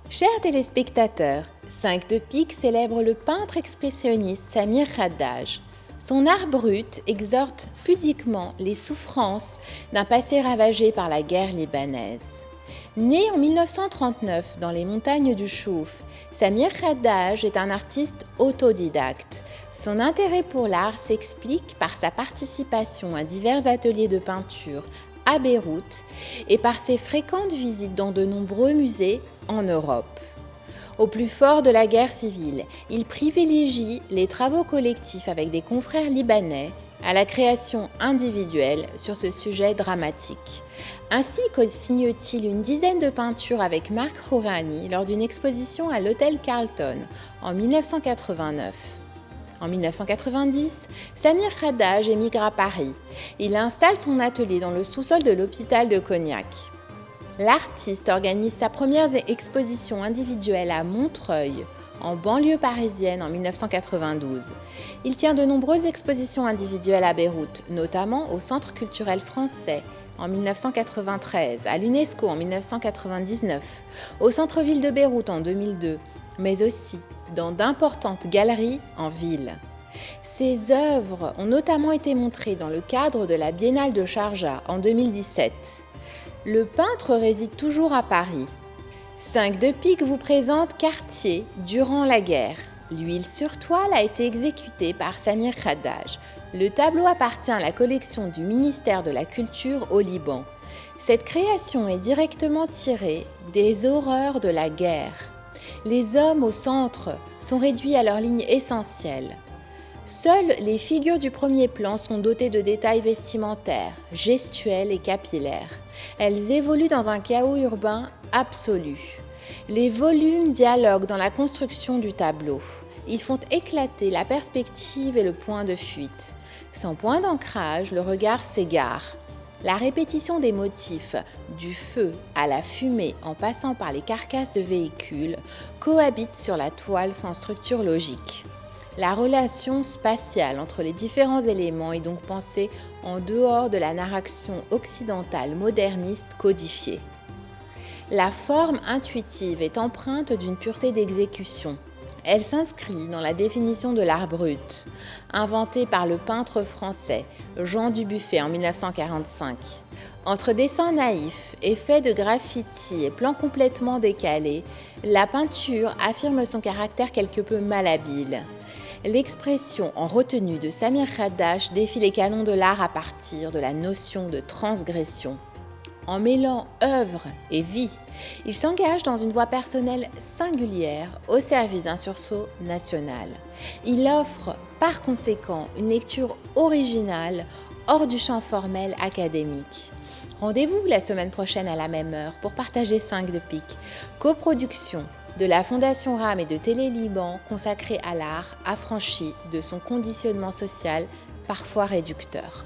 Chers téléspectateurs, 5 de pique célèbre le peintre expressionniste Samir Khaddaj. Son art brut exhorte pudiquement les souffrances d'un passé ravagé par la guerre libanaise. Né en 1939 dans les montagnes du Chouf, Samir Khaddaj est un artiste autodidacte. Son intérêt pour l'art s'explique par sa participation à divers ateliers de peinture à Beyrouth et par ses fréquentes visites dans de nombreux musées en Europe. Au plus fort de la guerre civile, il privilégie les travaux collectifs avec des confrères libanais à la création individuelle sur ce sujet dramatique. Ainsi co-signe-t-il une dizaine de peintures avec Marc Hourani lors d'une exposition à l'Hôtel Carlton en 1989. En 1990, Samir Khaddaj émigre à Paris. Il installe son atelier dans le sous-sol de l'hôpital de Cognac. L'artiste organise sa première exposition individuelle à Montreuil, en banlieue parisienne, en 1992. Il tient de nombreuses expositions individuelles à Beyrouth, notamment au Centre culturel français en 1993, à l'UNESCO en 1999, au centre-ville de Beyrouth en 2002, mais aussi dans d'importantes galeries en ville. Ses œuvres ont notamment été montrées dans le cadre de la Biennale de Sharjah en 2017. Le peintre réside toujours à Paris. 5 de pique vous présente Quartier durant la guerre. L'huile sur toile a été exécutée par Samir Khaddaj. Le tableau appartient à la collection du ministère de la Culture au Liban. Cette création est directement tirée des horreurs de la guerre. Les hommes au centre sont réduits à leur ligne essentielle. Seules les figures du premier plan sont dotées de détails vestimentaires, gestuels et capillaires. Elles évoluent dans un chaos urbain absolu. Les volumes dialoguent dans la construction du tableau. Ils font éclater la perspective et le point de fuite. Sans point d'ancrage, le regard s'égare. La répétition des motifs, du feu à la fumée en passant par les carcasses de véhicules, cohabite sur la toile sans structure logique. La relation spatiale entre les différents éléments est donc pensée en dehors de la narration occidentale moderniste codifiée. La forme intuitive est empreinte d'une pureté d'exécution. Elle s'inscrit dans la définition de l'art brut, inventé par le peintre français Jean Dubuffet en 1945. Entre dessins naïfs, effets de graffiti et plans complètement décalés, la peinture affirme son caractère quelque peu malhabile. L'expression en retenue de Samir Khaddaj défie les canons de l'art à partir de la notion de transgression. En mêlant œuvre et vie, il s'engage dans une voie personnelle singulière au service d'un sursaut national. Il offre par conséquent une lecture originale hors du champ formel académique. Rendez-vous la semaine prochaine à la même heure pour partager 5 de pique, coproduction de la Fondation RAM et de Télé Liban consacrée à l'art affranchi de son conditionnement social parfois réducteur.